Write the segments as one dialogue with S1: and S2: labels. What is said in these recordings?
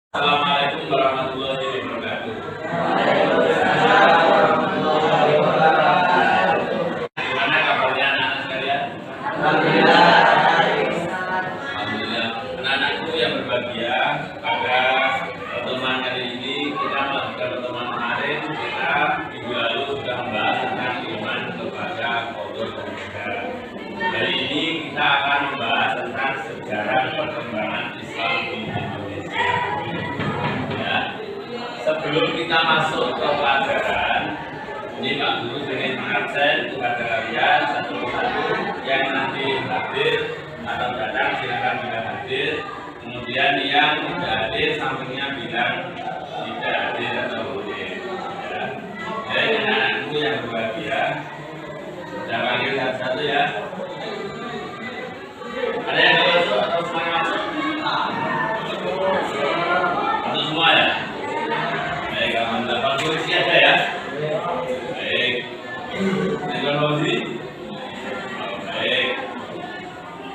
S1: Assalamualaikum warahmatullahi wabarakatuh.
S2: Waalaikumsalam warahmatullahi wabarakatuh.
S1: Gimana kabarnya anak-anak sekalian?
S2: Alhamdulillah.
S1: Alhamdulillah. Anak-anakku yang berbahagia, pada pertemuan kali ini kita melanjutkan pertemuan kemarin. Kita minggu lalu sudah membahas tentang iman kepada Allah dan negara. Hari ini kita akan membahas tentang sejarah perkembangan Islam di Indonesia. Sebelum kita masuk ke pelajaran, ini Pak Guru dengan absen kepada kalian satu-satu yang nanti hadir atau datang silakan bilang hadir. Kemudian yang tidak hadir sampingnya bilang tidak hadir atau boleh. Ya. Jadi anak-anakku yang berbahagia, saya panggil satu-satu ya. Ada yang masuk atau semuanya masuk? Atau semua ya? Baik, alhamdulillah. Pak Guru isi ada ya? Baik. Dengan Fauzi? Baik.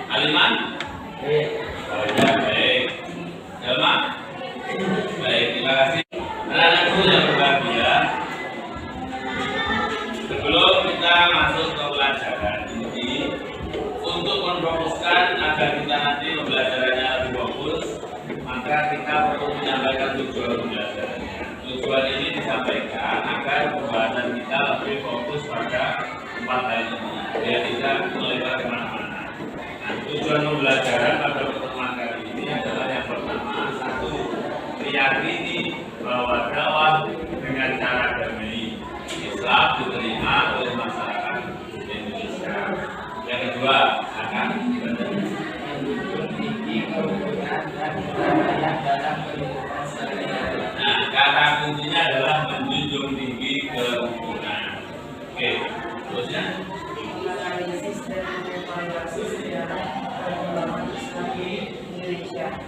S1: Aliman? Oh ya, baik. Delma? Baik, terima kasih. Anak-anakku yang berbahagia, sebelum kita masuk ke pelajaran ini, untuk memfokuskan agar kita nanti pembelajarannya lebih fokus, maka kita perlu menyampaikan tujuan pembelajarannya. Tujuan ini disampaikan agar pembahasan kita lebih fokus pada 4 hal ini, biar tidak melebar kemana-mana. Nah, tujuan pembelajaran pada pertemuan kali ini adalah yang pertama, satu, meyakini bahwa dakwah dengan cara damai Islam diterima oleh masyarakat Indonesia. Yang kedua, akan kata kuncinya adalah menjunjung tinggi kerukunan. Oke, terusnya.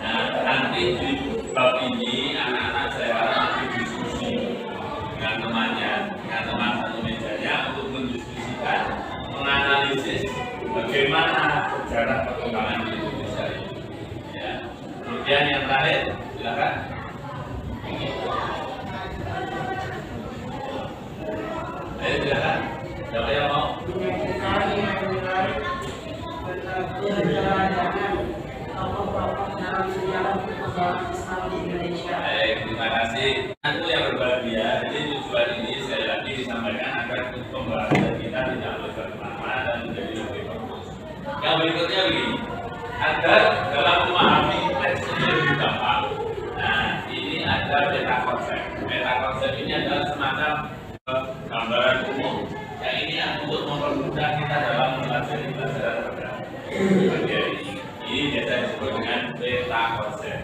S1: Nah, nanti di bab ini anak-anak saya harap diskusi dengan temannya, dengan teman satu mejanya untuk mendiskusikan, menganalisis bagaimana sejarah perkembangan di Indonesia ini. Ya. Kemudian yang terakhir, silakan. Ayo silakan. Siapa yang mau? Baik, terima kasih. Aku yang berbahagia, jadi tujuan ini sekali lagi disampaikan agar pembahasan kita tidak melebar kemana-mana dan menjadi lebih fokus. Yang berikutnya begini, agar dalam memahami teks ini lebih gampang. Nah, ini ada peta konsep. Peta konsep ini adalah semacam gambaran umum. Yang ini untuk mempermudah kita dalam mempelajari pelajaran program. Ini biasa disebut dengan peta konsep.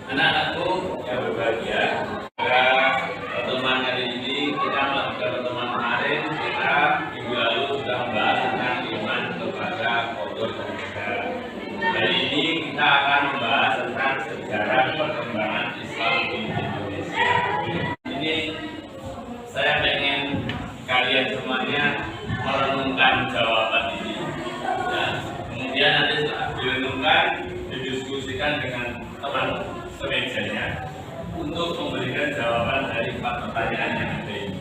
S1: Anak-anakku yang berbahagia, pada pertemuan kali ini kita melakukan pertemuan kemarin, kita minggu lalu sudah membahas tentang iman kepada Allah dan negara. Hari ini kita akan membahas tentang sejarah perkembangan Islam di Indonesia. Ini saya ingin kalian semuanya merenungkan jawaban ini. Ya. Kemudian nanti setelah direnungkan, didiskusikan dengan teman semejanya untuk memberikan jawaban dari 4 pertanyaan yang ada ini.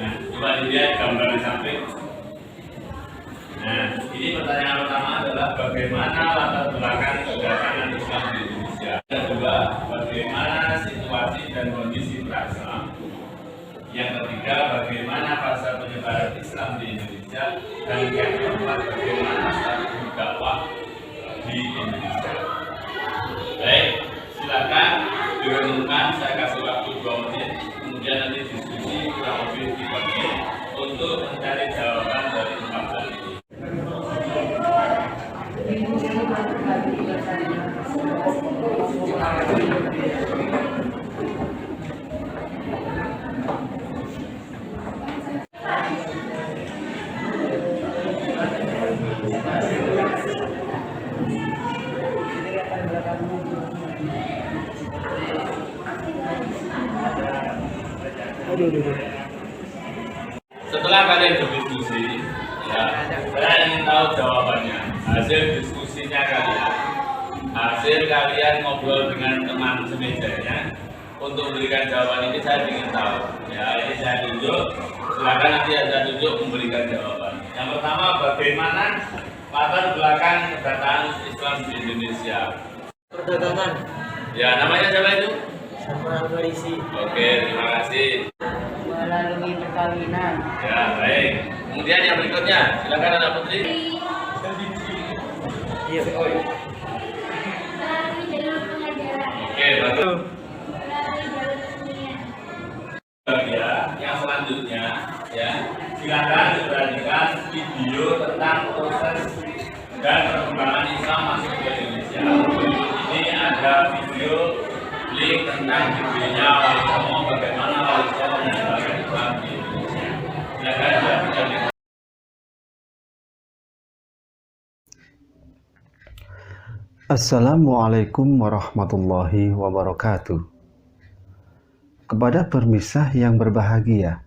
S1: Nah, coba dilihat gambar di samping. Nah, ini pertanyaan pertama adalah bagaimana latar belakang kedatangan Islam di Indonesia. Yang kedua, bagaimana situasi dan kondisi pra-Islam. Yang ketiga, bagaimana fase penyebaran Islam di Indonesia. Dan yang keempat, bagaimana strategi dakwah di Indonesia. Baik, silakan direnungkan, saya kasih waktu 2 menit, kemudian nanti diskusi kurang lebih 3 menit untuk mencari jawaban dari 4 hal ini. Setelah kalian berdiskusi, ya, saya ingin tahu jawabannya, hasil diskusinya kalian. Hasil kalian ngobrol dengan teman semejanya untuk memberikan jawaban ini saya ingin tahu. Ya, ini saya tunjuk. Silakan nanti saya tunjuk memberikan jawaban. Yang pertama, bagaimana latar belakang kedatangan Islam di Indonesia?
S2: Perdagangan.
S1: Ya, namanya siapa itu?
S2: Sama berisi.
S1: Oke, terima kasih.
S2: Melalui perkawinan.
S1: Ya, baik. Kemudian yang berikutnya, silakan anak putri.
S2: Iya.
S1: Oke, bagus. Ya, yang selanjutnya, ya, silakan diperhatikan video tentang proses dan perkembangan Islam masuk ke Indonesia. Ini ada video link tentang videonya Wali Songo, bagaimana Wali Songo menyebarkan Islam di Indonesia. Silakan diperhatikan.
S3: Assalamualaikum warahmatullahi wabarakatuh. Kepada permisah yang berbahagia,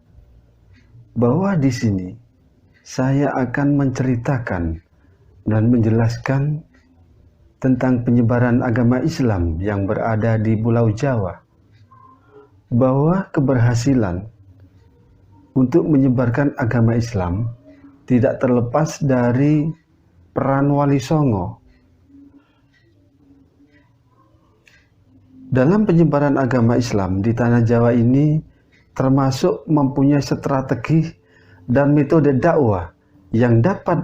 S3: bahwa di sini saya akan menceritakan dan menjelaskan tentang penyebaran agama Islam yang berada di Pulau Jawa, bahwa keberhasilan untuk menyebarkan agama Islam tidak terlepas dari peran Wali Songo. Dalam penyebaran agama Islam di tanah Jawa ini termasuk mempunyai strategi dan metode dakwah yang dapat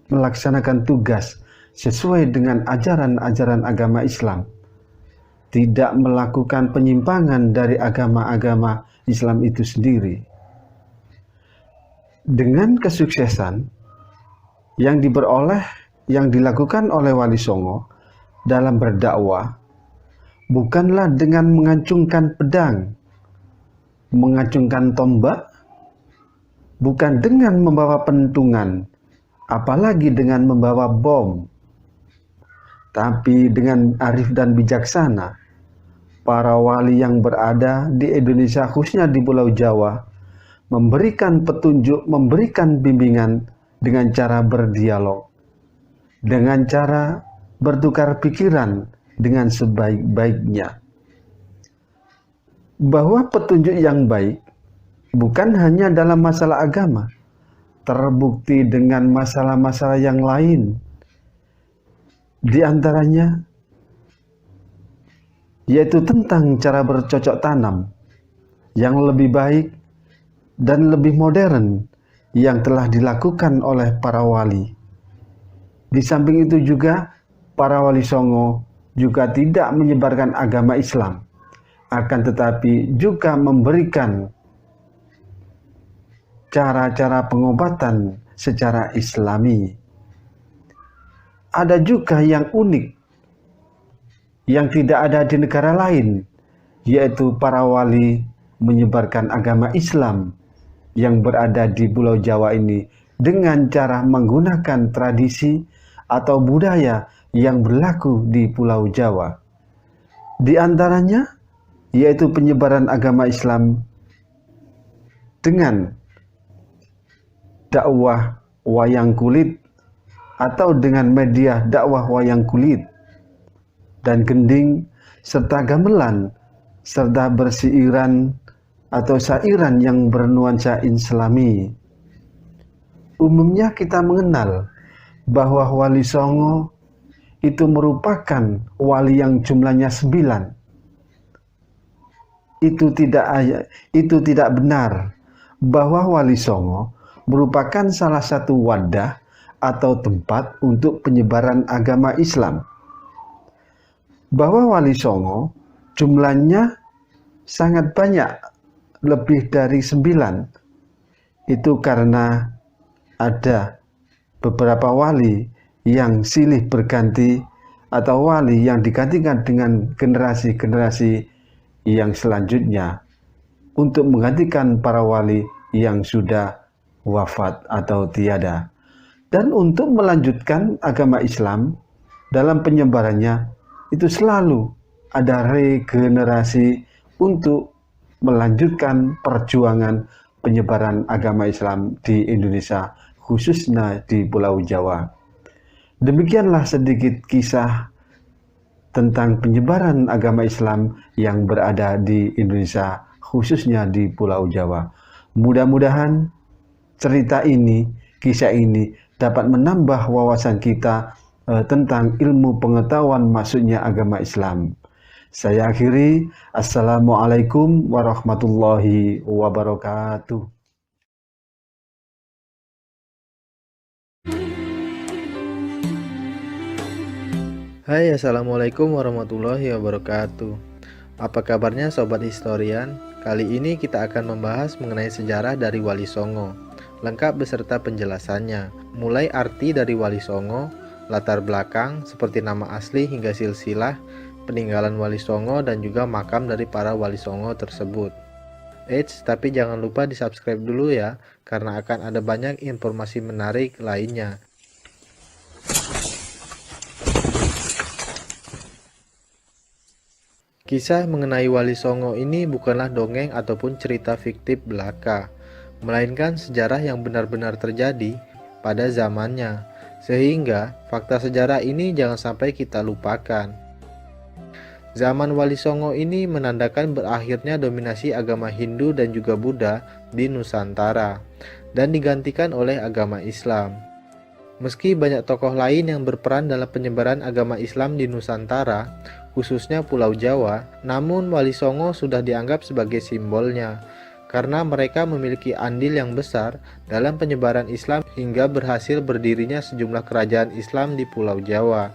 S3: melaksanakan tugas sesuai dengan ajaran-ajaran agama Islam, tidak melakukan penyimpangan dari agama-agama Islam itu sendiri. Dengan kesuksesan yang dilakukan oleh Wali Songo dalam berdakwah, bukanlah dengan mengacungkan pedang, mengacungkan tombak, bukan dengan membawa pentungan, apalagi dengan membawa bom, tapi dengan arif dan bijaksana. Para wali yang berada di Indonesia, khususnya di Pulau Jawa, memberikan petunjuk, memberikan bimbingan dengan cara berdialog, dengan cara bertukar pikiran, dengan sebaik-baiknya. Bahwa petunjuk yang baik bukan hanya dalam masalah agama, terbukti dengan masalah-masalah yang lain. Di antaranya yaitu tentang cara bercocok tanam yang lebih baik dan lebih modern yang telah dilakukan oleh para wali. Di samping itu juga para Wali Songo juga tidak menyebarkan agama Islam, akan tetapi juga memberikan cara-cara pengobatan secara Islami. Ada juga yang unik, yang tidak ada di negara lain, yaitu para wali menyebarkan agama Islam yang berada di Pulau Jawa ini dengan cara menggunakan tradisi atau budaya yang berlaku di Pulau Jawa. Di antaranya yaitu penyebaran agama Islam dengan dakwah wayang kulit atau dengan media dakwah wayang kulit dan gending serta gamelan serta bersiiran atau sairan yang bernuansa Islami. Umumnya kita mengenal bahwa Wali Songo itu merupakan wali yang jumlahnya 9. Itu tidak benar bahwa Wali Songo merupakan salah satu wadah atau tempat untuk penyebaran agama Islam. Bahwa Wali Songo jumlahnya sangat banyak, lebih dari 9. Itu karena ada beberapa wali yang silih berganti atau wali yang digantikan dengan generasi-generasi yang selanjutnya untuk menggantikan para wali yang sudah wafat atau tiada. Dan untuk melanjutkan agama Islam dalam penyebarannya itu selalu ada regenerasi untuk melanjutkan perjuangan penyebaran agama Islam di Indonesia, khususnya di Pulau Jawa. Demikianlah sedikit kisah tentang penyebaran agama Islam yang berada di Indonesia, khususnya di Pulau Jawa. Mudah-mudahan cerita ini, kisah ini dapat menambah wawasan kita tentang ilmu pengetahuan maksudnya agama Islam. Saya akhiri, Assalamualaikum warahmatullahi wabarakatuh.
S4: Hai, assalamualaikum warahmatullahi wabarakatuh. Apa kabarnya sobat historian? Kali ini kita akan membahas mengenai sejarah dari Wali Songo, lengkap beserta penjelasannya, mulai arti dari Wali Songo, latar belakang seperti nama asli hingga silsilah, peninggalan Wali Songo dan juga makam dari para Wali Songo tersebut. Tapi jangan lupa di subscribe dulu ya, karena akan ada banyak informasi menarik lainnya. Kisah mengenai Wali Songo ini bukanlah dongeng ataupun cerita fiktif belaka, melainkan sejarah yang benar-benar terjadi pada zamannya, sehingga fakta sejarah ini jangan sampai kita lupakan. Zaman Wali Songo ini menandakan berakhirnya dominasi agama Hindu dan juga Buddha di Nusantara, dan digantikan oleh agama Islam. Meski banyak tokoh lain yang berperan dalam penyebaran agama Islam di Nusantara, khususnya Pulau Jawa, namun Wali Songo sudah dianggap sebagai simbolnya, karena mereka memiliki andil yang besar dalam penyebaran Islam hingga berhasil berdirinya sejumlah kerajaan Islam di Pulau Jawa.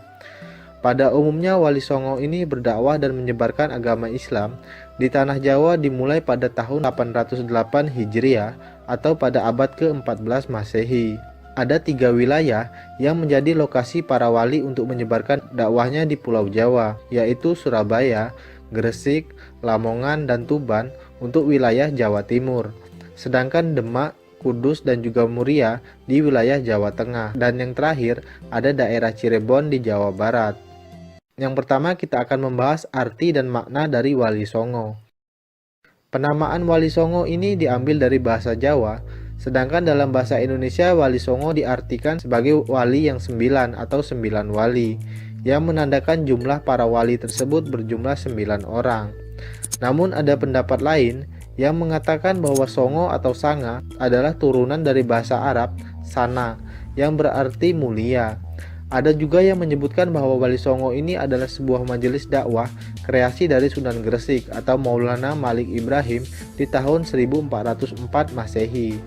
S4: Pada umumnya Wali Songo ini berdakwah dan menyebarkan agama Islam di tanah Jawa dimulai pada tahun 808 Hijriah atau pada abad ke-14 Masehi. Ada 3 wilayah yang menjadi lokasi para wali untuk menyebarkan dakwahnya di Pulau Jawa, yaitu Surabaya, Gresik, Lamongan, dan Tuban untuk wilayah Jawa Timur. Sedangkan Demak, Kudus, dan juga Muria di wilayah Jawa Tengah. Dan yang terakhir ada daerah Cirebon di Jawa Barat. Yang pertama kita akan membahas arti dan makna dari Wali Songo. Penamaan Wali Songo ini diambil dari bahasa Jawa, sedangkan dalam bahasa Indonesia Wali Songo diartikan sebagai wali yang 9 atau 9 wali, yang menandakan jumlah para wali tersebut berjumlah 9 orang. Namun ada pendapat lain yang mengatakan bahwa Songo atau Sanga adalah turunan dari bahasa Arab Sana, yang berarti mulia. Ada juga yang menyebutkan bahwa Wali Songo ini adalah sebuah majelis dakwah kreasi dari Sunan Gresik atau Maulana Malik Ibrahim di tahun 1404 Masehi.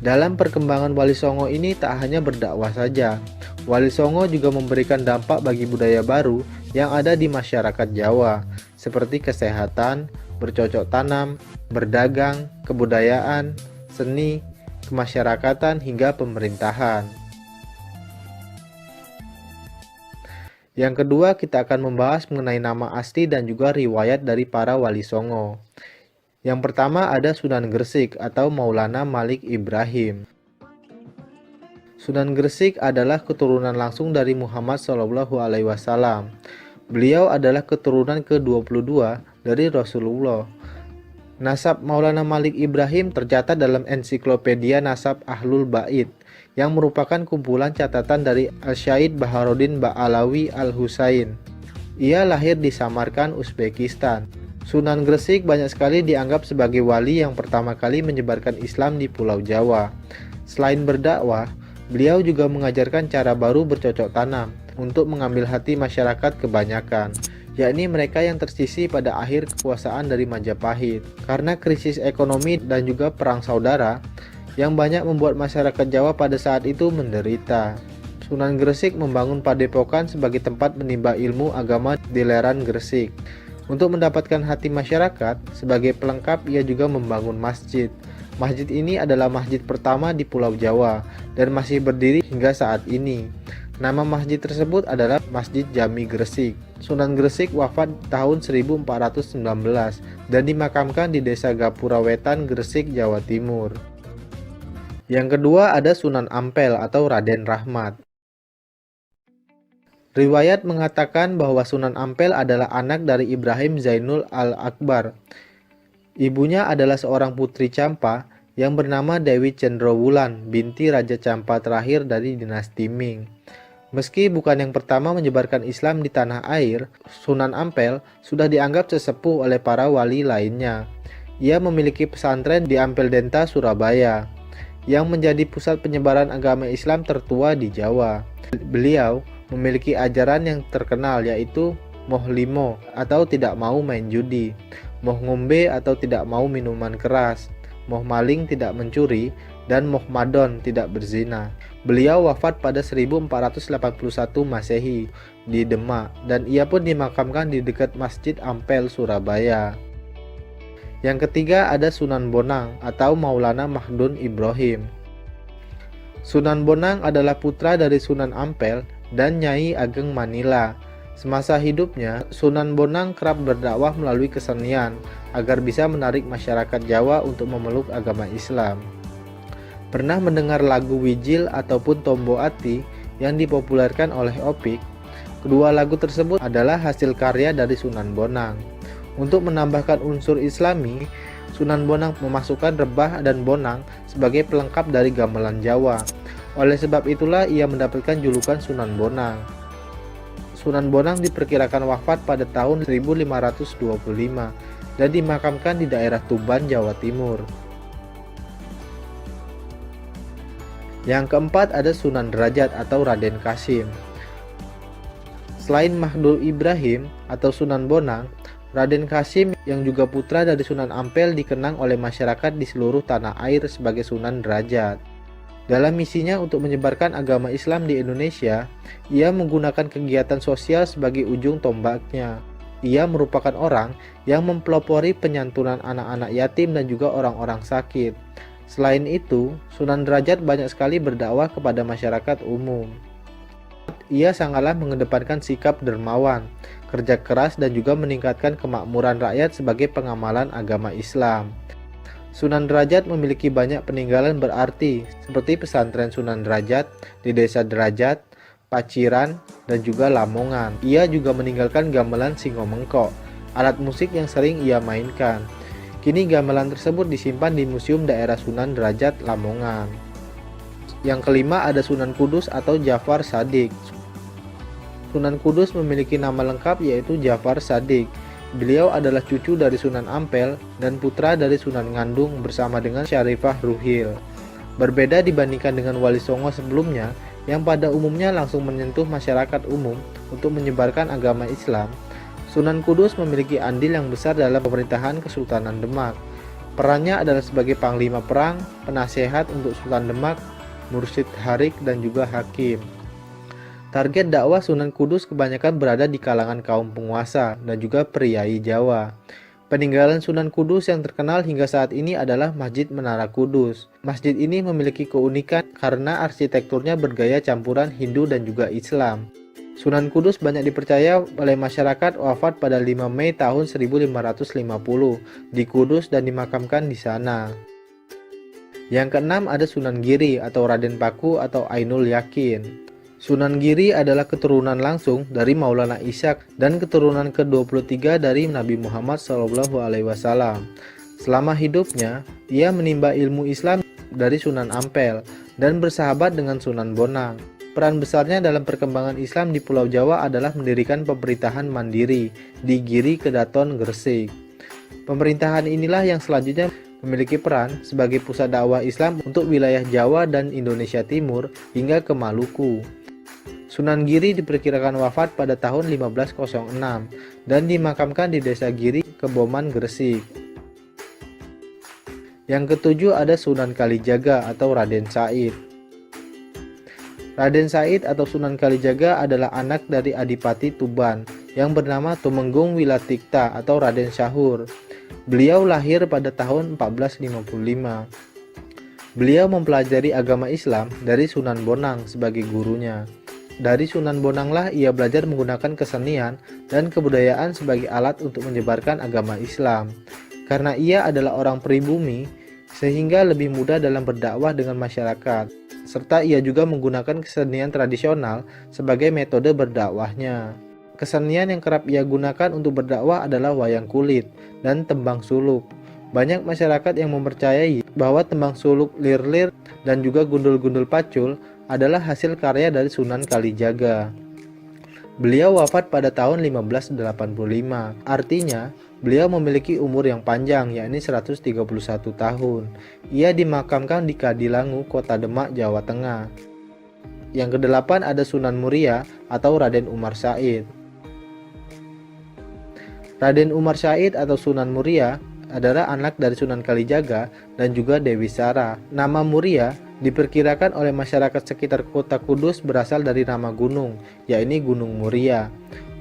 S4: Dalam perkembangan Wali Songo ini tak hanya berdakwah saja, Wali Songo juga memberikan dampak bagi budaya baru yang ada di masyarakat Jawa, seperti kesehatan, bercocok tanam, berdagang, kebudayaan, seni, kemasyarakatan, hingga pemerintahan. Yang kedua, kita akan membahas mengenai nama asli dan juga riwayat dari para Wali Songo. Yang pertama ada Sunan Gresik atau Maulana Malik Ibrahim. Sunan Gresik adalah keturunan langsung dari Muhammad SAW. Beliau adalah keturunan ke-22 dari Rasulullah. Nasab Maulana Malik Ibrahim tercatat dalam ensiklopedia Nasab Ahlul Bait, yang merupakan kumpulan catatan dari Al-Syaid Baharuddin Ba'alawi Al-Husain. Ia lahir di Samarkand, Uzbekistan. Sunan Gresik banyak sekali dianggap sebagai wali yang pertama kali menyebarkan Islam di Pulau Jawa. Selain berdakwah, beliau juga mengajarkan cara baru bercocok tanam untuk mengambil hati masyarakat kebanyakan, yakni mereka yang tersisih pada akhir kekuasaan dari Majapahit. Karena krisis ekonomi dan juga perang saudara yang banyak membuat masyarakat Jawa pada saat itu menderita. Sunan Gresik membangun padepokan sebagai tempat menimba ilmu agama di lereng Gresik. Untuk mendapatkan hati masyarakat, sebagai pelengkap ia juga membangun masjid. Masjid ini adalah masjid pertama di Pulau Jawa dan masih berdiri hingga saat ini. Nama masjid tersebut adalah Masjid Jami Gresik. Sunan Gresik wafat tahun 1419 dan dimakamkan di Desa Gapura Wetan, Gresik, Jawa Timur. Yang kedua ada Sunan Ampel atau Raden Rahmat. Riwayat mengatakan bahwa Sunan Ampel adalah anak dari Ibrahim Zainul Al-Akbar. Ibunya adalah seorang putri Campa yang bernama Dewi Cendrawulan, binti Raja Campa terakhir dari dinasti Ming. Meski bukan yang pertama menyebarkan Islam di tanah air, Sunan Ampel sudah dianggap sesepuh oleh para wali lainnya. Ia memiliki pesantren di Ampel Denta, Surabaya, yang menjadi pusat penyebaran agama Islam tertua di Jawa. Beliau memiliki ajaran yang terkenal, yaitu moh limo atau tidak mau main judi, moh ngombe atau tidak mau minuman keras, moh maling tidak mencuri, dan moh madon tidak berzina. Beliau wafat pada 1481 Masehi di Demak, dan ia pun dimakamkan di dekat Masjid Ampel, Surabaya. Yang ketiga ada Sunan Bonang atau Maulana Mahdun Ibrahim. Sunan Bonang adalah putra dari Sunan Ampel dan Nyai Ageng Manila. Semasa hidupnya, Sunan Bonang kerap berdakwah melalui kesenian agar bisa menarik masyarakat Jawa untuk memeluk agama Islam. Pernah mendengar lagu Wijil ataupun Tombo Ati yang dipopulerkan oleh Opik? Kedua lagu tersebut adalah hasil karya dari Sunan Bonang. Untuk menambahkan unsur Islami, Sunan Bonang memasukkan rebah dan bonang sebagai pelengkap dari gamelan Jawa. Oleh sebab itulah ia mendapatkan julukan Sunan Bonang. Sunan Bonang diperkirakan wafat pada tahun 1525 dan dimakamkan di daerah Tuban, Jawa Timur. Yang keempat ada Sunan Derajat atau Raden Kasim. Selain Mahdun Ibrahim atau Sunan Bonang, Raden Kasim yang juga putra dari Sunan Ampel dikenang oleh masyarakat di seluruh tanah air sebagai Sunan Derajat. Dalam misinya untuk menyebarkan agama Islam di Indonesia, ia menggunakan kegiatan sosial sebagai ujung tombaknya. Ia merupakan orang yang mempelopori penyantunan anak-anak yatim dan juga orang-orang sakit. Selain itu, Sunan Derajat banyak sekali berdakwah kepada masyarakat umum. Ia sangatlah mengedepankan sikap dermawan, kerja keras, dan juga meningkatkan kemakmuran rakyat sebagai pengamalan agama Islam. Sunan Derajat memiliki banyak peninggalan berarti seperti pesantren Sunan Derajat di Desa Derajat, Paciran, dan juga Lamongan. Ia juga meninggalkan gamelan Singomengkok, alat musik yang sering ia mainkan. Kini gamelan tersebut disimpan di Museum Daerah Sunan Derajat, Lamongan. Yang kelima ada Sunan Kudus atau Jafar Shadiq. Sunan Kudus memiliki nama lengkap yaitu Jafar Shadiq. Beliau adalah cucu dari Sunan Ampel dan putra dari Sunan Ngandung bersama dengan Syarifah Ruhil. Berbeda dibandingkan dengan Wali Songo sebelumnya yang pada umumnya langsung menyentuh masyarakat umum untuk menyebarkan agama Islam, Sunan Kudus memiliki andil yang besar dalam pemerintahan Kesultanan Demak. Perannya adalah sebagai panglima perang, penasehat untuk Sultan Demak, mursyid harik, dan juga hakim. Target dakwah Sunan Kudus kebanyakan berada di kalangan kaum penguasa dan juga priai Jawa. Peninggalan Sunan Kudus yang terkenal hingga saat ini adalah Masjid Menara Kudus. Masjid ini memiliki keunikan karena arsitekturnya bergaya campuran Hindu dan juga Islam. Sunan Kudus banyak dipercaya oleh masyarakat wafat pada 5 Mei tahun 1550 di Kudus dan dimakamkan di sana. Yang keenam ada Sunan Giri atau Raden Paku atau Ainul Yakin. Sunan Giri adalah keturunan langsung dari Maulana Ishaq dan keturunan ke-23 dari Nabi Muhammad SAW. Selama hidupnya, ia menimba ilmu Islam dari Sunan Ampel dan bersahabat dengan Sunan Bonang. Peran besarnya dalam perkembangan Islam di Pulau Jawa adalah mendirikan pemerintahan mandiri di Giri Kedaton Gresik. Pemerintahan inilah yang selanjutnya memiliki peran sebagai pusat dakwah Islam untuk wilayah Jawa dan Indonesia Timur hingga ke Maluku. Sunan Giri diperkirakan wafat pada tahun 1506 dan dimakamkan di Desa Giri, Keboman, Gresik. Yang ketujuh ada Sunan Kalijaga atau Raden Said. Raden Said atau Sunan Kalijaga adalah anak dari Adipati Tuban yang bernama Tumenggung Wilatikta atau Raden Syahur. Beliau lahir pada tahun 1455. Beliau mempelajari agama Islam dari Sunan Bonang sebagai gurunya. Dari Sunan Bonanglah ia belajar menggunakan kesenian dan kebudayaan sebagai alat untuk menyebarkan agama Islam. Karena ia adalah orang pribumi, sehingga lebih mudah dalam berdakwah dengan masyarakat. Serta ia juga menggunakan kesenian tradisional sebagai metode berdakwahnya. Kesenian yang kerap ia gunakan untuk berdakwah adalah wayang kulit dan tembang suluk. Banyak masyarakat yang mempercayai bahwa tembang suluk lir-lir dan juga gundul-gundul pacul adalah hasil karya dari Sunan Kalijaga. Beliau wafat pada tahun 1585, artinya beliau memiliki umur yang panjang, yakni 131 tahun. Ia dimakamkan di Kadilangu, Kota Demak, Jawa Tengah. Yang kedelapan ada Sunan Muria atau Raden Umar Said. Raden Umar Said atau Sunan Muria adalah anak dari Sunan Kalijaga dan juga Dewi Sara. Nama Muria diperkirakan oleh masyarakat sekitar kota Kudus berasal dari nama gunung, yakni Gunung Muria.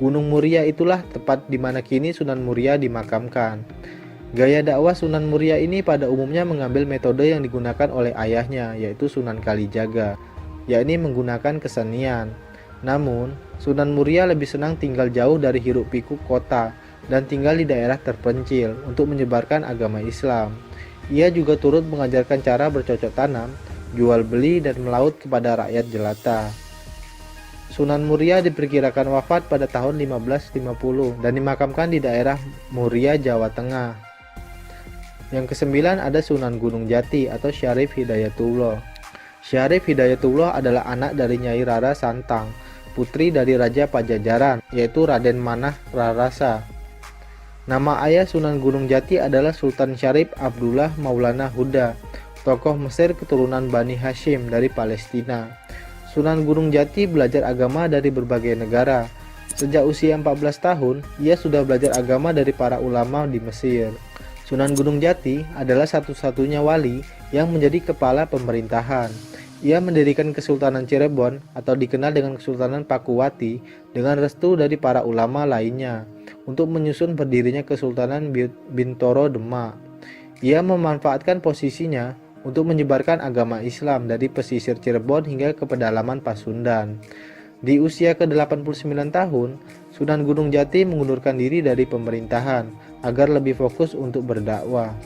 S4: Gunung Muria itulah tempat di mana kini Sunan Muria dimakamkan. Gaya dakwah Sunan Muria ini pada umumnya mengambil metode yang digunakan oleh ayahnya, yaitu Sunan Kalijaga, yakni menggunakan kesenian. Namun, Sunan Muria lebih senang tinggal jauh dari hiruk-pikuk kota dan tinggal di daerah terpencil untuk menyebarkan agama Islam. Ia juga turut mengajarkan cara bercocok tanam, jual beli, dan melaut kepada rakyat jelata. Sunan Muria diperkirakan wafat pada tahun 1550 dan dimakamkan di daerah Muria, Jawa Tengah. Yang kesembilan ada Sunan Gunung Jati atau Syarif Hidayatullah. Syarif Hidayatullah adalah anak dari Nyai Rara Santang, putri dari Raja Pajajaran, yaitu Raden Manah Rarasa. Nama ayah Sunan Gunung Jati adalah Sultan Syarif Abdullah Maulana Huda, tokoh Mesir keturunan Bani Hashim dari Palestina. Sunan Gunung Jati belajar agama dari berbagai negara. Sejak usia 14 tahun, ia sudah belajar agama dari para ulama di Mesir. Sunan Gunung Jati adalah satu-satunya wali yang menjadi kepala pemerintahan. Ia mendirikan Kesultanan Cirebon atau dikenal dengan Kesultanan Pakuwati dengan restu dari para ulama lainnya untuk menyusun berdirinya Kesultanan Bintoro Demak. Ia memanfaatkan posisinya untuk menyebarkan agama Islam dari pesisir Cirebon hingga ke pedalaman Pasundan. Di usia ke-89 tahun, Sunan Gunung Jati mengundurkan diri dari pemerintahan agar lebih fokus untuk berdakwah.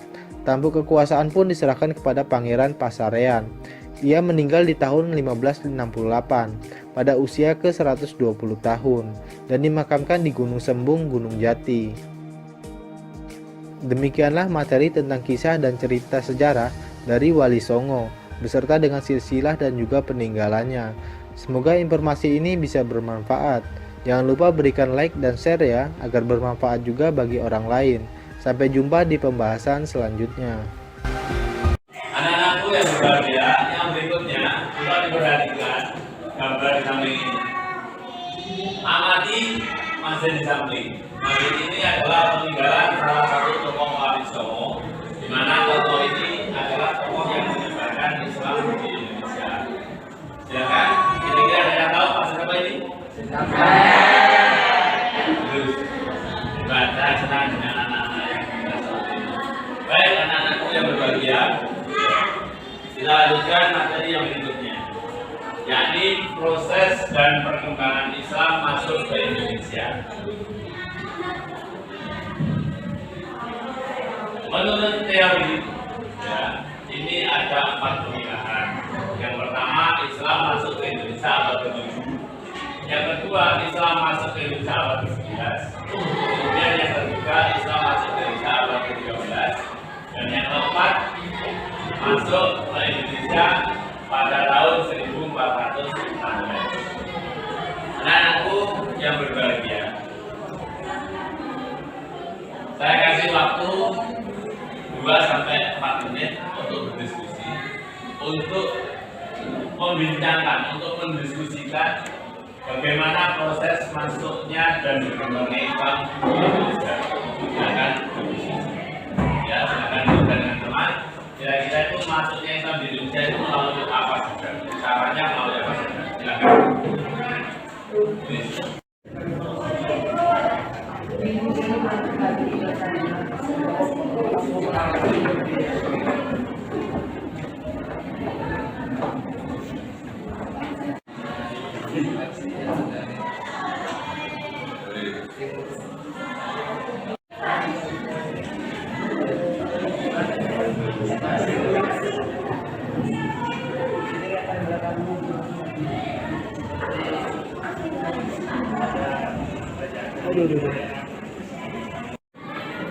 S4: Tampuk kekuasaan pun diserahkan kepada Pangeran Pasarean. Ia meninggal di tahun 1568 pada usia ke-120 tahun dan dimakamkan di Gunung Sembung, Gunung Jati. Demikianlah materi tentang kisah dan cerita sejarah dari Wali Songo beserta dengan silsilah dan juga peninggalannya. Semoga informasi ini bisa bermanfaat. Jangan lupa berikan like dan share ya, agar bermanfaat juga bagi orang lain. Sampai jumpa di pembahasan selanjutnya.
S1: Anak-anakku yang berbahagia, yang berikutnya coba diperhatikan gambar di samping ini. Amati masih di samping. Masjid ini adalah peninggalan salah satu tokoh Wali Songo, di mana tokoh ini adalah tokoh yang menyebarkan Islam di Indonesia. Silakan, kira-kira ada yang tahu Pak siapa ini? Terus, saya senang dengan anak-anak yang kita seperti ini. Baik, anak-anakku yang berbahagia, kita lanjutkan materi yang berikutnya, yakni proses dan perkembangan Islam masuk ke Indonesia. Menurut teori, ya, ini ada 4 pemilahan. Yang pertama, Islam masuk ke Indonesia abad ke-7. Yang kedua, Islam masuk ke Indonesia abad ke-11. Kemudian yang ketiga, Islam masuk ke Indonesia abad ke-13. Dan yang keempat, masuk ke Indonesia pada tahun 1416. Anak-anakku yang berbahagia, saya kasih waktu 2-4 menit untuk berdiskusi, untuk membincangkan, untuk mendiskusikan bagaimana proses masuknya dan berkembangnya Islam di Indonesia. Silakan berdiskusi. Ya, silakan dengan teman. Kira-kira itu masuknya Islam di Indonesia itu melalui apa saja? Caranya melalui apa saja? Silakan.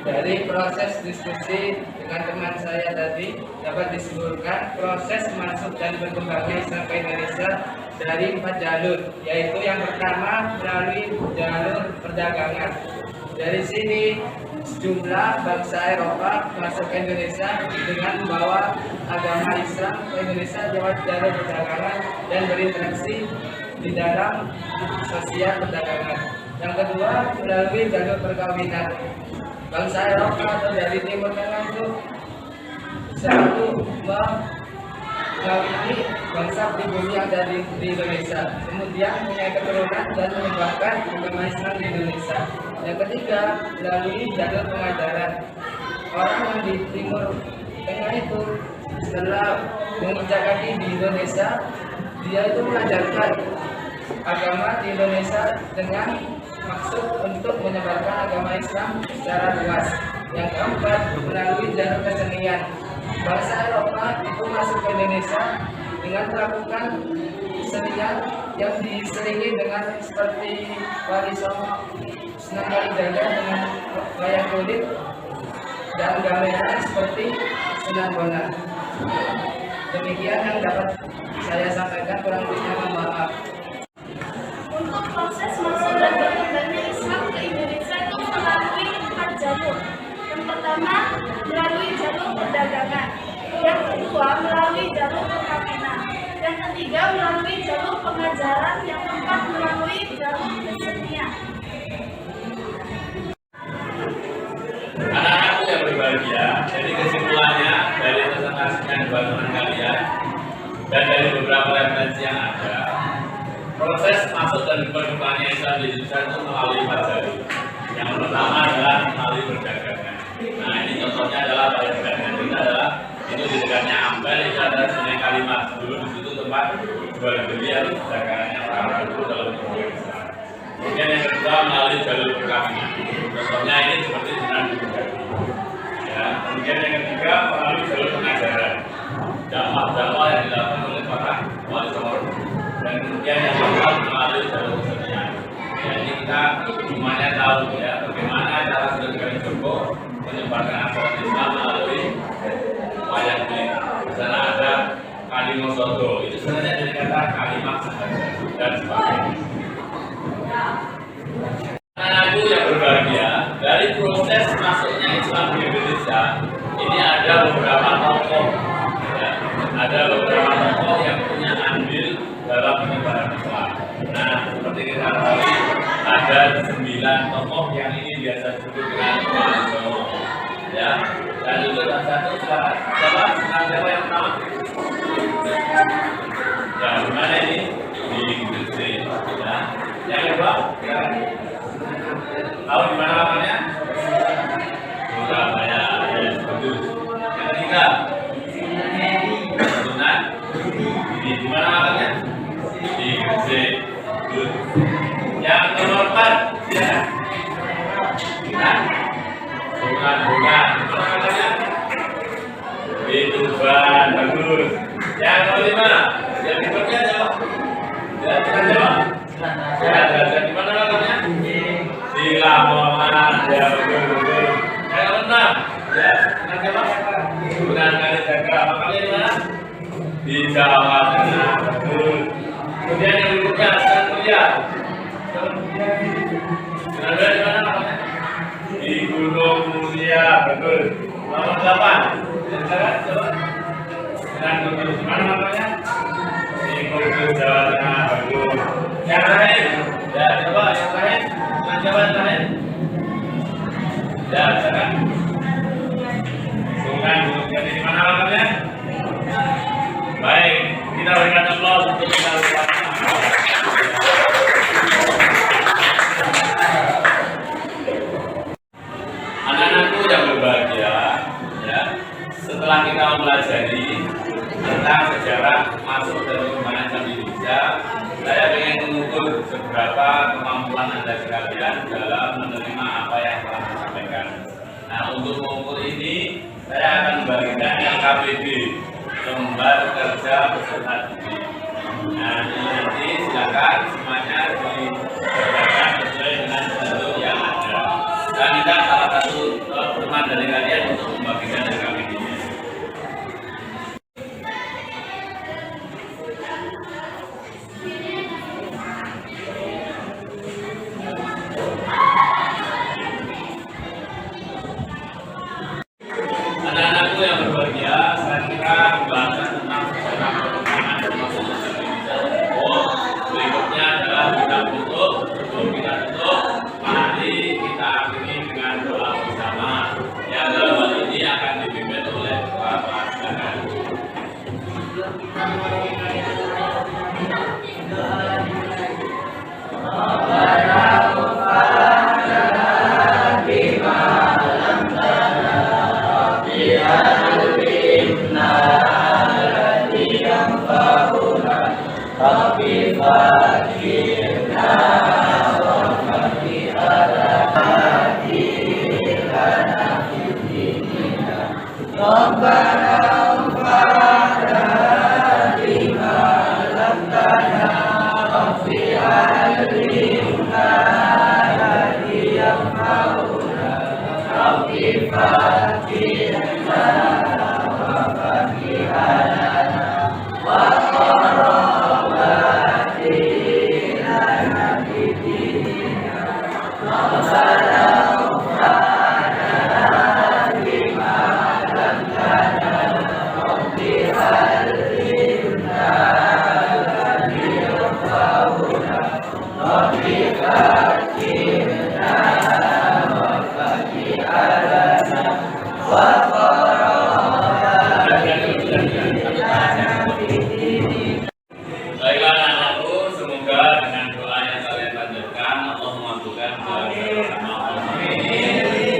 S5: Dari proses diskusi dengan teman keterangan saya tadi dapat disimpulkan proses masuk dan berkembangnya Islam ke Indonesia dari 4 jalur, yaitu yang pertama melalui jalur perdagangan. Dari sini sejumlah bangsa Eropa masuk ke Indonesia dengan membawa agama Islam ke Indonesia lewat jalur perdagangan dan berinteraksi di dalam sosial perdagangan. Yang kedua melalui jalur perkawinan. Bangsa Eropa atau dari Timur Tengah itu selalu mengawini bangsa pribumi yang ada di Indonesia, kemudian punya keturunan dan menyebarkan agama Islam di Indonesia. Yang ketiga melalui jalur pengajaran. Orang yang di Timur Tengah itu setelah menginjak di Indonesia, dia itu mengajarkan agama di Indonesia dengan maksud untuk menyebarkan agama Islam secara luas. Yang keempat melalui jalur kesenian. Bangsa Eropa itu masuk ke Indonesia dengan melakukan kesenian yang diselingi dengan seperti wali songo, senang kali jaga dengan wayang kulit, dan gamelan seperti senang bola. Demikian yang dapat saya sampaikan, kurang lebihnya mohon maaf.
S6: Untuk proses masuk dan berkembangnya Islam ke Indonesia itu melalui 4 jalur. Yang pertama melalui jalur perdagangan, yang kedua melalui jalur perkawinan, yang ketiga melalui jalur pengajaran, yang keempat melalui jalur kesenian.
S1: Anak-anakku yang berbahagia, jadi kesimpulannya dari presentasinya teman kalian dan dari beberapa referensi yang ada, proses masuk dan berkembangnya Islam di Indonesia itu melalui 4 jalur. Yang pertama adalah melalui perdagangan. Nah, ini contohnya adalah perdagangan kita adalah itu di dekatnya Ampel, itu ada Sungai Kalimas. Dulu di situ tempat jual beli atau perdagangannya orang dulu dalam Indonesia. Kemudian yang kedua melalui jalur perkawinan. Contohnya ini seperti dengan ya. Kemudian yang ketiga melalui jalur pengajaran. Dakwah yang dilakukan oleh para wali songo. Dan kemudian yang keempat melalui jalur kesenian. Ya, ini kita semuanya tahu ya bagaimana cara Saudara Joko menyebarkan ajaran Islam melalui wayang kulit. Di sana ada Kalimosodo, itu sebenarnya dari kata kalimat dan sebagainya. Anakku yang berbahagia, dari proses masuknya Islam di Indonesia ini ada beberapa tokoh, ya, ada beberapa tokoh yang punya andil dalam penyebaran Islam. Nah, seperti kita tahu ada 9 tokoh yang ini biasa disebut dengan wali songo, ya. Dan itu satu siapa yang pertama? Ya, di mana ini? Di Gresik, ya. Yang kedua, ya. Tahu di mana lapangannya? Surabaya, ya, bagus. Yang ketiga, Sunan. Di mana lapangannya? Di Gresik, bagus. Yang nomor 4, ya. Nah, Sunan Bonang. Di mana lapangannya? Di Tuban, bagus. Yang nomor 5, yang berikutnya jawab. Ya, silakan jawab. Ya, di mana lapangannya? Di Lamongan, ya betul. Yang nomor 6, ya, silakan jawab. Sunan Kalijaga, makamnya di mana? Di Jawa Tengah, betul. Kemudian yang berikutnya Sunan Muria. Sunan Muria di mana makamnya? Di Gunung Muria, betul. Nomor 8, silakan jawab. Sunan Kudus, di mana makamnya? Di Kudus, Jawa Tengah, bagus. Yang lain, ya coba yang lain, yang lain. Ya, silakan. Sunan Gunung Jati di mana makamnya? Baik, kita berikan aplaus untuk kita semua. Anak-anakku yang berbahagia, ya, setelah kita mempelajari tentang sejarah masuk dan perkembangan Islam di Indonesia, saya ingin mengukur seberapa kemampuan Anda sekalian dalam menerima apa yang telah saya sampaikan. Nah, untuk mengukur ini, saya akan membagikan LKPD, lembar kerja peserta didik. Nah, ini nanti silakan semuanya dikerjakan sesuai dengan jalur yang ada. Dan kita salah satu teman dari kalian untuk membagikan LKPD-nya. Baiklah anakku, semoga dengan doa yang kalian panjatkan Allah mengabulkan doa bersama Allah.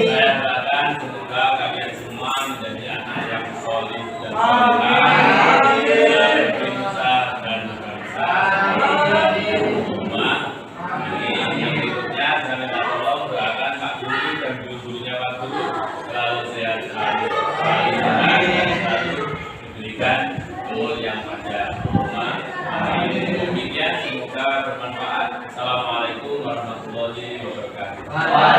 S1: Saya doakan semoga kalian semua menjadi anak yang soleh dan solehah, dan bisa dan bangsa. Yang berikutnya saya minta tolong doakan Pak Guru dan guru-gurunya Pak Guru selalu sehat, selalu sehat, selalu diberikan umur yang panjang. Demikian, semoga bermanfaat. Assalamualaikum warahmatullahi wabarakatuh.